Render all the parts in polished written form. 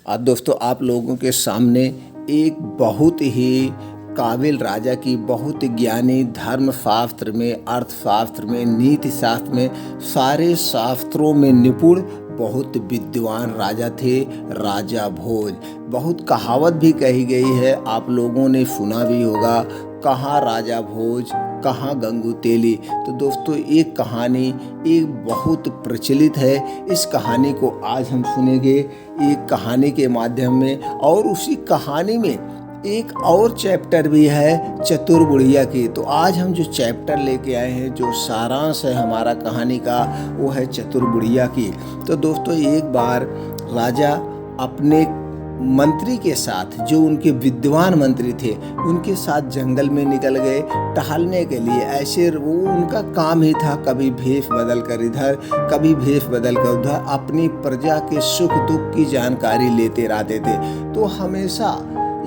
आज दोस्तों आप लोगों के सामने एक बहुत ही काबिल राजा की बहुत ज्ञानी धर्मशास्त्र में, अर्थशास्त्र में, नीति शास्त्र में, सारे शास्त्रों में निपुण बहुत विद्वान राजा थे राजा भोज। बहुत कहावत भी कही गई है, आप लोगों ने सुना भी होगा, कहाँ राजा भोज कहाँ गंगू तेली। तो दोस्तों एक कहानी एक बहुत प्रचलित है, इस कहानी को आज हम सुनेंगे एक कहानी के माध्यम में। और उसी कहानी में एक और चैप्टर भी है चतुर बुढ़िया की। तो आज हम जो चैप्टर लेके आए हैं, जो सारांश है हमारा कहानी का, वो है चतुर बुढ़िया की। तो दोस्तों एक बार राजा अपने मंत्री के साथ, जो उनके विद्वान मंत्री थे, उनके साथ जंगल में निकल गए टहलने के लिए। ऐसे वो उनका काम ही था, कभी भेष बदल कर इधर, कभी भेष बदल कर उधर, अपनी प्रजा के सुख दुख की जानकारी लेते रहते थे। तो हमेशा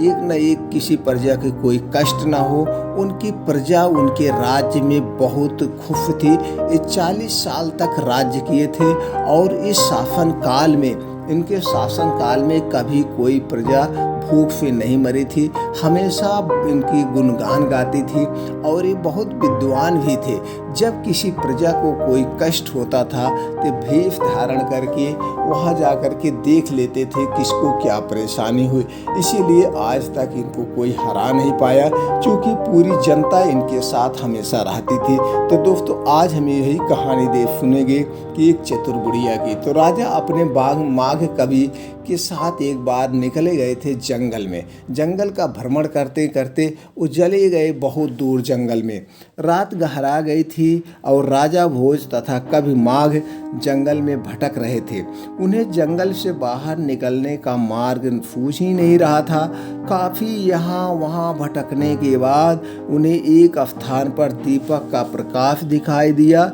एक न एक किसी प्रजा के कोई कष्ट ना हो। उनकी प्रजा उनके राज्य में बहुत खुश थी। ये 40 साल तक राज्य किए थे और इस शासन काल में, इनके शासन काल में कभी कोई प्रजा भूख से नहीं मरी थी। हमेशा इनकी गुणगान गाती थी और ये बहुत विद्वान भी थे। जब किसी प्रजा को कोई कष्ट होता था तो भेष धारण करके वहाँ जा कर के देख लेते थे किसको क्या परेशानी हुई। इसीलिए आज तक इनको कोई हरा नहीं पाया, क्योंकि पूरी जनता इनके साथ हमेशा रहती थी। तो दोस्तों आज हम यही कहानी सुनेंगे कि एक चतुर बुढ़िया की। तो राजा अपने माघ कवि के साथ एक बार निकले गए थे जंगल में। जंगल का भ्रमण करते करते वो चले गए बहुत दूर जंगल में। रात गहरा गई थी और राजा भोज तथा कवि माघ जंगल में भटक रहे थे। उन्हें जंगल से बाहर निकलने का मार्ग सूझ ही नहीं रहा था। काफ़ी यहाँ वहाँ भटकने के बाद उन्हें एक स्थान पर दीपक का प्रकाश दिखाई दिया।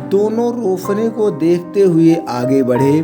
दोनों रोशनी को देखते हुए आगे बढ़े।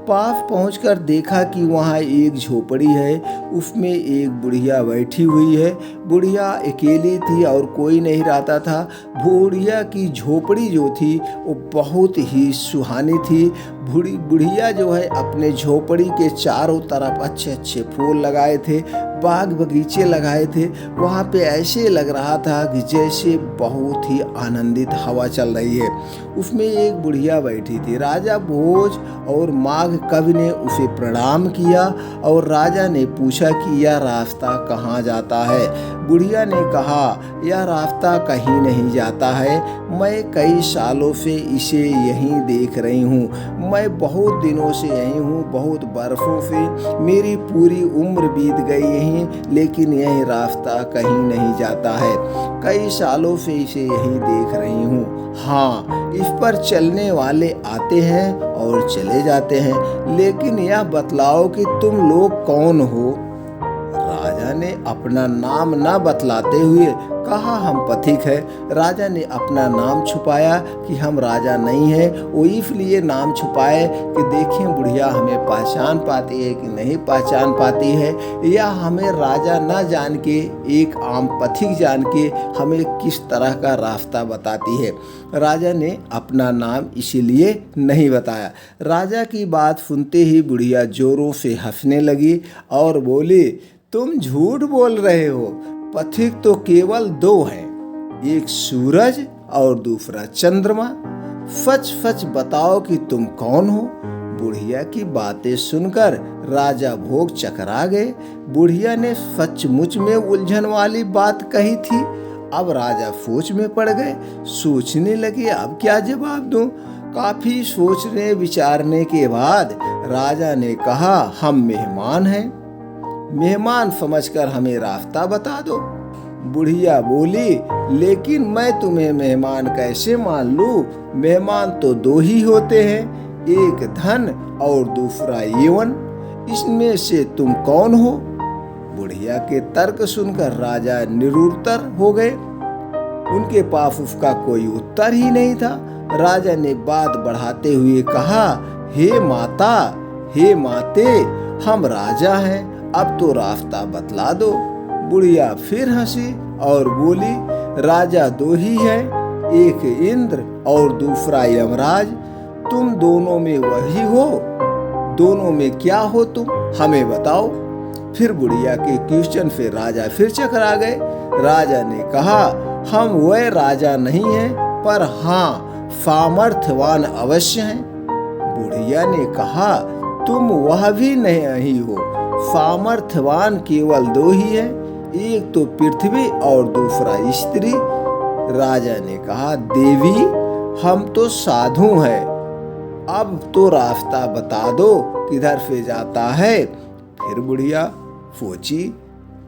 पास पहुंचकर देखा कि वहाँ एक झोपड़ी है, उसमें एक बुढ़िया बैठी हुई है। बुढ़िया अकेली थी और कोई नहीं रहता था। बुढ़िया की झोपड़ी जो थी वो बहुत ही सुहानी थी। बुढ़िया जो है अपने झोपड़ी के चारों तरफ अच्छे अच्छे फूल लगाए थे, बाग बगीचे लगाए थे। वहाँ पे ऐसे लग रहा था कि जैसे बहुत ही आनंदित हवा चल रही है। उसमें एक बुढ़िया बैठी थी। राजा भोज और माघ कवि ने उसे प्रणाम किया और राजा ने पूछा कि यह रास्ता कहाँ जाता है। बुढ़िया ने कहा, यह रास्ता कहीं नहीं जाता है, मैं कई सालों से इसे यहीं देख रही हूँ। मैं बहुत दिनों से यहीं हूँ, बहुत बरसों से, मेरी पूरी उम्र बीत गई यहीं, लेकिन यह रास्ता कहीं नहीं जाता है। कई सालों से इसे यहीं देख रही हूँ। हाँ, इस पर चलने वाले आते हैं और चले जाते हैं, लेकिन यह बतलाओ कि तुम लोग कौन हो। राजा ने अपना नाम न बतलाते हुए कहा, हम पथिक है। राजा ने अपना नाम छुपाया कि हम राजा नहीं है। वो इसलिए नाम छुपाए कि देखें बुढ़िया हमें पहचान पाती है कि नहीं पहचान पाती है, या हमें राजा न जान के, एक आम पथिक जान के हमें किस तरह का रास्ता बताती है। राजा ने अपना नाम इसीलिए नहीं बताया। राजा की बात सुनते ही बुढ़िया जोरों से हंसने लगी और बोली, तुम झूठ बोल रहे हो, पथिक तो केवल 2 हैं, एक सूरज और दूसरा चंद्रमा। सच सच बताओ कि तुम कौन हो। बुढ़िया की बातें सुनकर राजा भोग चकरा गए। बुढ़िया ने सचमुच में उलझन वाली बात कही थी। अब राजा सोच में पड़ गए, सोचने लगे अब क्या जवाब दूं। काफी सोचने विचारने के बाद राजा ने कहा, हम मेहमान हैं, मेहमान समझकर हमें रास्ता बता दो। बुढ़िया बोली, लेकिन मैं तुम्हें मेहमान कैसे मान लूं? मेहमान तो 2 ही होते हैं, एक धन और दूसरा यौवन। इसमें से तुम कौन हो? बुढ़िया के तर्क सुनकर राजा निरुत्तर हो गए। उनके पास उसका कोई उत्तर ही नहीं था। राजा ने बात बढ़ाते हुए कहा, हे माता, हे माते, हम राजा हैं, अब तो रास्ता बतला दो। बुढ़िया फिर हंसी और बोली, राजा 2 ही है, एक इंद्र और दूसरा यमराज, तुम दोनों में वही हो। दोनों में क्या हो तुम, हमें बताओ। फिर बुढ़िया के क्वेश्चन पे राजा फिर चकरा गए। राजा ने कहा, हम वह राजा नहीं हैं, पर हाँ सामर्थ्यवान अवश्य हैं। बुढ़िया ने कहा, तुम वह भी नहीं हो, सामर्थ्यवान केवल दो ही हैं, एक तो पृथ्वी और दूसरा स्त्री। राजा ने कहा, देवी हम तो साधु हैं, अब तो रास्ता बता दो किधर से जाता है। फिर बुढ़िया सोची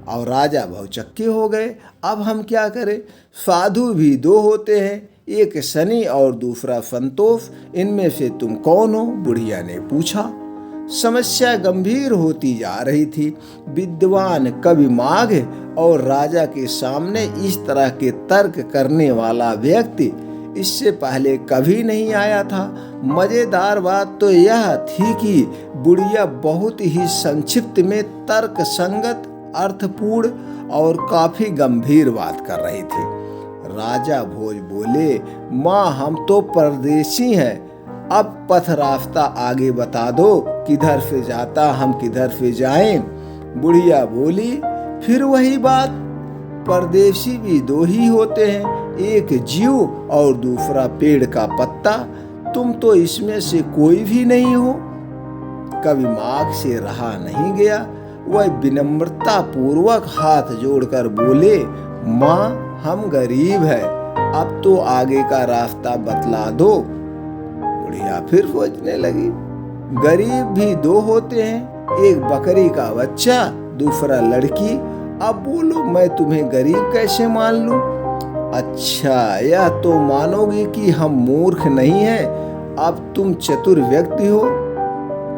और राजा भौचक्के हो गए, अब हम क्या करें, साधु भी दो होते हैं, एक शनि और दूसरा संतोष, इनमें से तुम कौन हो, बुढ़िया ने पूछा। समस्या गंभीर होती जा रही थी। विद्वान कवि माघ और राजा के सामने इस तरह के तर्क करने वाला व्यक्ति इससे पहले कभी नहीं आया था। मजेदार बात तो यह थी कि बुढ़िया बहुत ही संक्षिप्त में तर्क संगत, अर्थपूर्ण और काफी गंभीर बात कर रही थी। राजा भोज बोले, माँ हम तो परदेसी हैं, अब पथ रास्ता आगे बता दो, किधर से जाता हम किधर से जाएं। बुढ़िया बोली, फिर वही बात, परदेसी भी दो ही होते हैं, एक जीव और दूसरा पेड़ का पत्ता, तुम तो इसमें से कोई भी नहीं हो। कवि माघ से रहा नहीं गया, वह विनम्रता पूर्वक हाथ जोड़कर बोले, माँ हम गरीब हैं, अब तो आगे का रास्ता बतला दो। बुढ़िया फिर सोचने लगी, गरीब भी दो होते हैं, एक बकरी का बच्चा, दूसरा लड़की, अब बोलो मैं तुम्हें गरीब कैसे मान लूं। अच्छा यह तो मानोगी कि हम मूर्ख नहीं हैं, अब तुम चतुर व्यक्ति हो।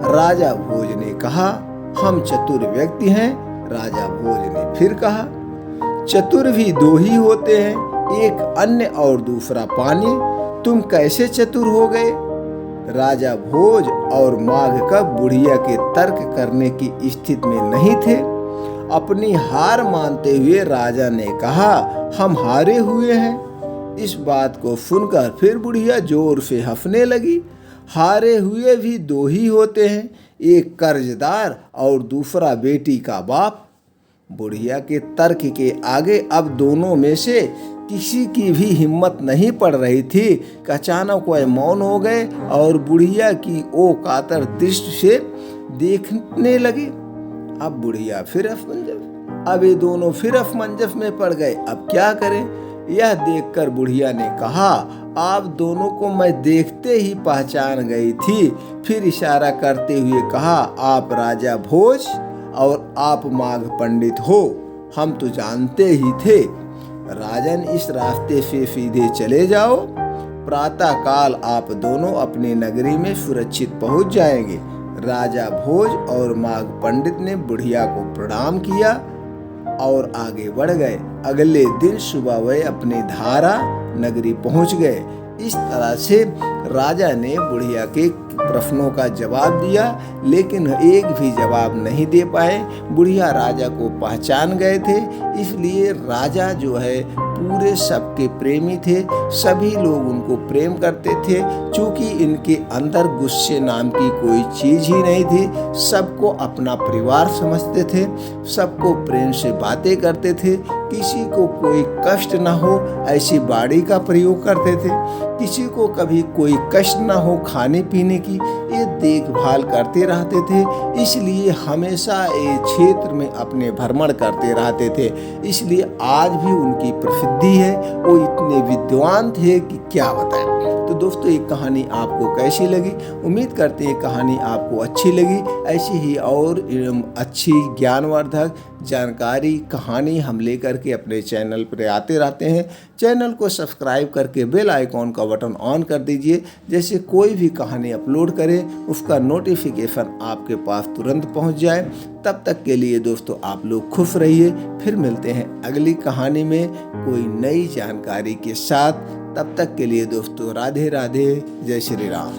राजा भोज ने कहा, हम चतुर व्यक्ति हैं। राजा भोज ने फिर कहा, चतुर भी दो ही होते हैं, एक अन्न और दूसरा पानी, तुम कैसे चतुर हो गए। राजा भोज और माघ का बुढ़िया के तर्क करने की स्थिति में नहीं थे। अपनी हार मानते हुए राजा ने कहा, हम हारे हुए हैं। इस बात को सुनकर फिर बुढ़िया जोर से हंसने लगी। हारे हुए भी दो ही होते हैं, एक कर्जदार और दूसरा बेटी का बाप। बुढ़िया के तर्क के आगे अब दोनों में से किसी की भी हिम्मत नहीं पड़ रही थी। अचानक वह मौन हो गए और बुढ़िया की ओ कातर दृष्टि से देखने लगे। अब बुढ़िया फिर असमंजस, अब ये दोनों फिर असमंजस में पड़ गए, अब क्या करें। यह देखकर बुढ़िया ने कहा, आप दोनों को मैं देखते ही पहचान गई थी। फिर इशारा करते हुए कहा, आप राजा भोज और आप माघ पंडित हो, हम तो जानते ही थे। राजन इस रास्ते से सीधे चले जाओ, प्रातः काल आप दोनों अपनी नगरी में सुरक्षित पहुंच जाएंगे। राजा भोज और माघ पंडित ने बुढ़िया को प्रणाम किया और आगे बढ़ गए। अगले दिन सुबह वे अपनी धारा नगरी पहुंच गए। इस तरह से राजा ने बुढ़िया के प्रश्नों का जवाब दिया, लेकिन एक भी जवाब नहीं दे पाए। बुढ़िया राजा को पहचान गए थे, इसलिए राजा जो है पूरे सबके प्रेमी थे, सभी लोग उनको प्रेम करते थे। चूंकि इनके अंदर गुस्से नाम की कोई चीज ही नहीं थी, सबको अपना परिवार समझते थे, सबको प्रेम से बातें करते थे, किसी को कोई कष्ट ना हो ऐसी बाड़ी का प्रयोग करते थे, किसी को कभी कोई कष्ट ना हो खाने पीने की, ये देखभाल करते रहते थे। इसलिए हमेशा ये क्षेत्र में अपने भ्रमण करते रहते थे, इसलिए आज भी उनकी प्रसिद्धि है। वो इतने विद्वान थे कि क्या बताएं। तो दोस्तों ये कहानी आपको कैसी लगी, उम्मीद करते हैं कहानी आपको अच्छी लगी। ऐसी ही और अच्छी ज्ञानवर्धक जानकारी कहानी हम लेकर के अपने चैनल पर आते रहते हैं। चैनल को सब्सक्राइब करके बेल आइकॉन का बटन ऑन कर दीजिए, जैसे कोई भी कहानी अपलोड करें उसका नोटिफिकेशन आपके पास तुरंत पहुंच जाए। तब तक के लिए दोस्तों आप लोग खुश रहिए, फिर मिलते हैं अगली कहानी में कोई नई जानकारी के साथ। तब तक के लिए दोस्तों राधे राधे, जय श्री राम।